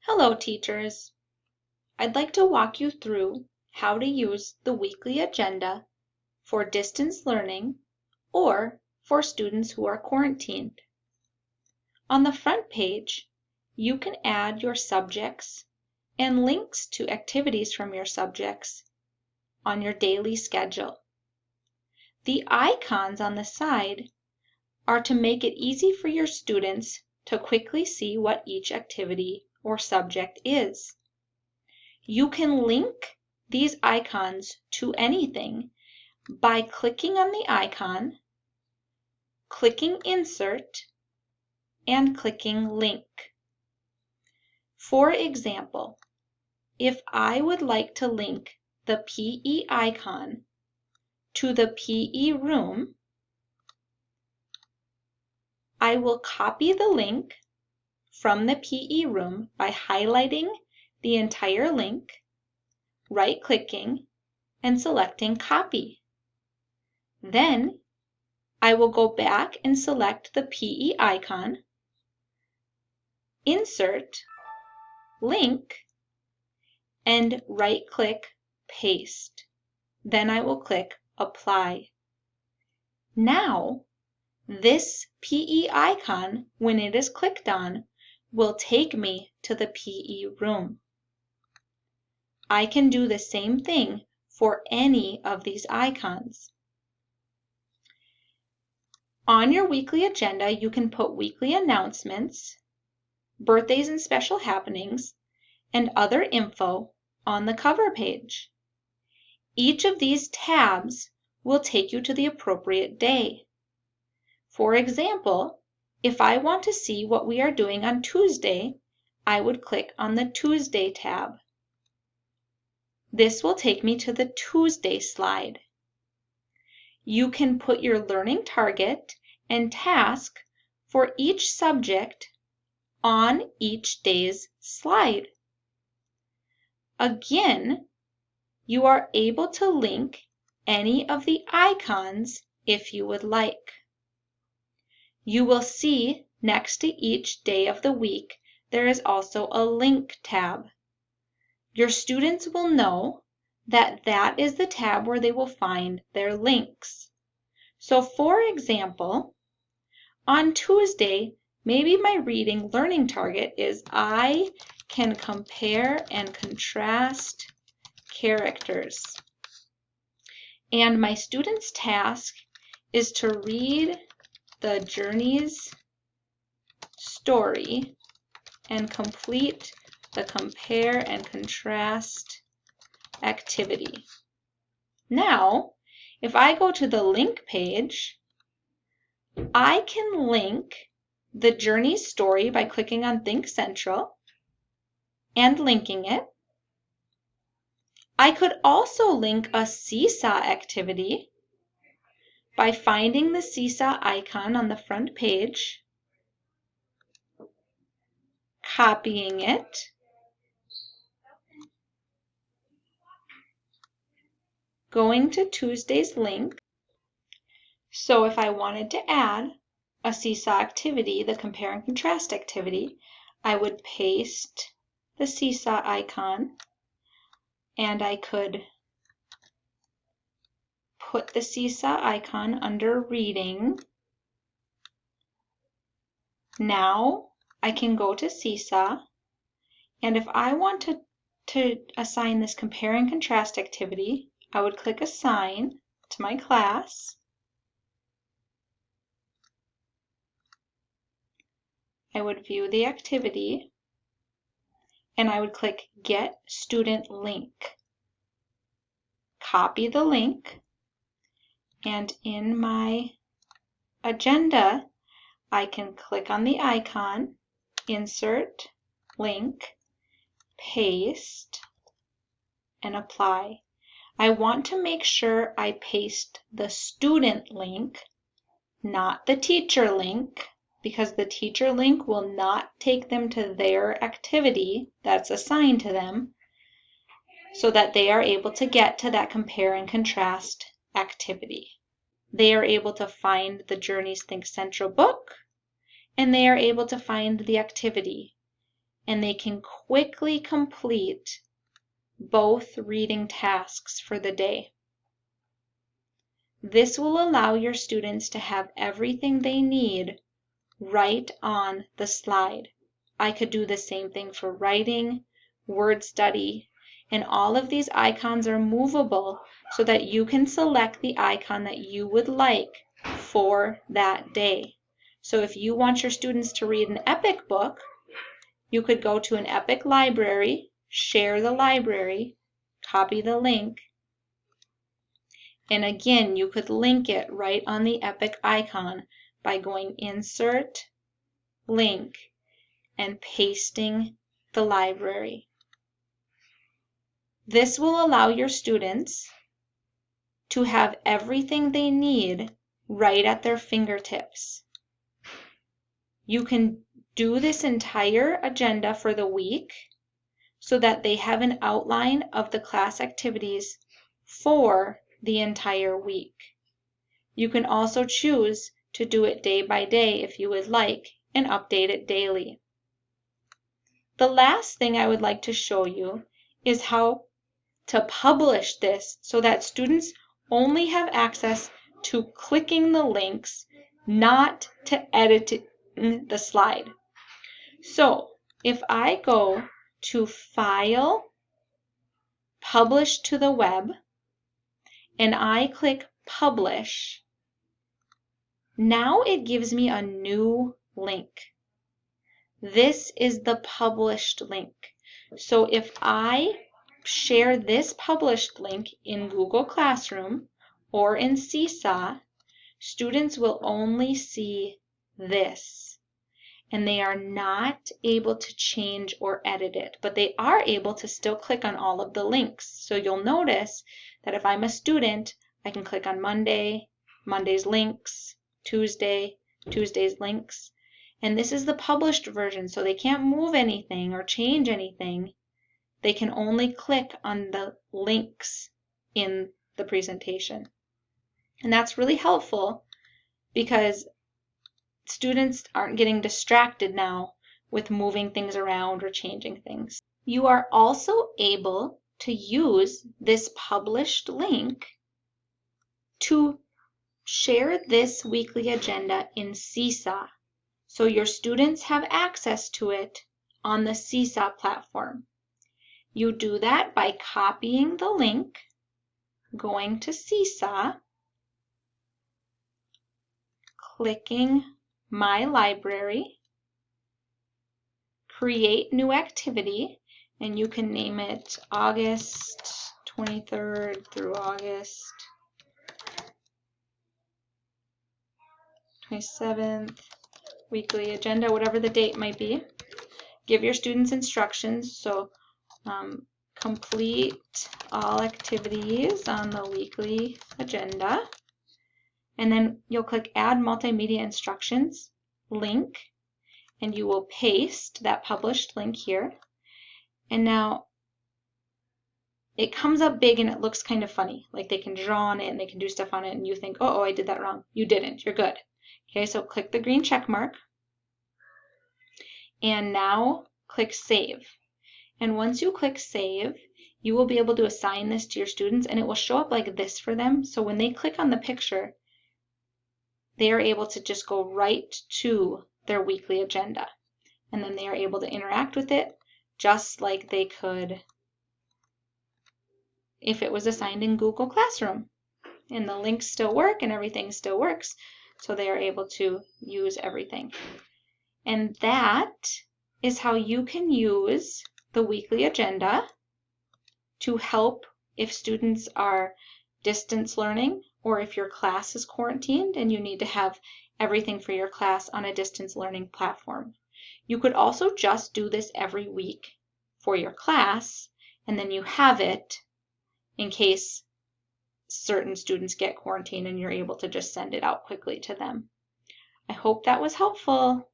Hello, teachers. I'd like to walk you through how to use the weekly agenda for distance learning or for students who are quarantined. On the front page, you can add your subjects and links to activities from your subjects on your daily schedule. The icons on the side are to make it easy for your students to quickly see what each activity or subject is. You can link these icons to anything by clicking on the icon, clicking Insert, and clicking Link. For example, if I would like to link the PE icon to the PE room, I will copy the link from the PE room by highlighting the entire link, right-clicking, and selecting Copy. Then I will go back and select the PE icon, Insert, Link, and right-click Paste. Then I will click Apply. Now, this PE icon, when it is clicked on, will take me to the PE room. I can do the same thing for any of these icons. On your weekly agenda, you can put weekly announcements, birthdays and special happenings, and other info on the cover page. Each of these tabs will take you to the appropriate day. For example, if I want to see what we are doing on Tuesday, I would click on the Tuesday tab. This will take me to the Tuesday slide. You can put your learning target and task for each subject on each day's slide. Again, you are able to link any of the icons if you would like. You will see next to each day of the week there is also a link tab. Your students will know that that is the tab where they will find their links. So for example, on Tuesday, maybe my reading learning target is I can compare and contrast characters. And my student's task is to read the Journey's story and complete the compare and contrast activity. Now, if I go to the link page, I can link the Journey's story by clicking on Think Central and linking it. I could also link a Seesaw activity by finding the Seesaw icon on the front page, copying it, going to Tuesday's link. So if I wanted to add a Seesaw activity, the compare and contrast activity, I would paste the Seesaw icon and I could put the Seesaw icon under reading. Now I can go to Seesaw, and if I want to assign this compare and contrast activity, I would click Assign to my class. I would view the activity, and I would click Get Student Link. Copy the link, and in my agenda, I can click on the icon, Insert, Link, Paste, and Apply. I want to make sure I paste the student link, not the teacher link, because the teacher link will not take them to their activity that's assigned to them, so that they are able to get to that compare and contrast activity. They are able to find the Journey's Think Central book, and they are able to find the activity. and they can quickly complete both reading tasks for the day. This will allow your students to have everything they need right on the slide. I could do the same thing for writing, word study, and all of these icons are movable so that you can select the icon that you would like for that day. So if you want your students to read an EPIC book, you could go to an EPIC library, share the library, copy the link, and again, you could link it right on the EPIC icon by going Insert, Link, and pasting the library. This will allow your students to have everything they need right at their fingertips. You can do this entire agenda for the week so that they have an outline of the class activities for the entire week. You can also choose to do it day by day if you would like and update it daily. The last thing I would like to show you is how to publish this so that students only have access to clicking the links, not to editing the slide. So if I go to File, Publish to the Web, and I click Publish, now it gives me a new link. This is the published link. So if I share this published link in Google Classroom or in Seesaw, students will only see this, and they are not able to change or edit it, but they are able to still click on all of the links. So you'll notice that if I'm a student, I can click on Monday, Monday's links, Tuesday, Tuesday's links, and this is the published version, so they can't move anything or change anything. They can only click on the links in the presentation. And that's really helpful because students aren't getting distracted now with moving things around or changing things. You are also able to use this published link to share this weekly agenda in Seesaw, so your students have access to it on the Seesaw platform. You do that by copying the link, going to Seesaw, clicking My Library, create new activity, and you can name it August 23rd through August 27th, weekly agenda, whatever the date might be. Give your students instructions, so complete all activities on the weekly agenda, and then you'll click Add Multimedia Instructions link, and you will paste that published link here. And now it comes up big and it looks kind of funny, like they can draw on it and they can do stuff on it, and you think, oh, I did that wrong. You didn't, you're good. Okay, so click the green check mark, and now click Save. And once you click Save, you will be able to assign this to your students, and it will show up like this for them. So when they click on the picture, they are able to just go right to their weekly agenda, and then they are able to interact with it just like they could if it was assigned in Google Classroom. And the links still work and everything still works, so they are able to use everything. And that is how you can use the weekly agenda to help if students are distance learning, or if your class is quarantined and you need to have everything for your class on a distance learning platform. You could also just do this every week for your class, and then you have it in case certain students get quarantined and you're able to just send it out quickly to them. I hope that was helpful.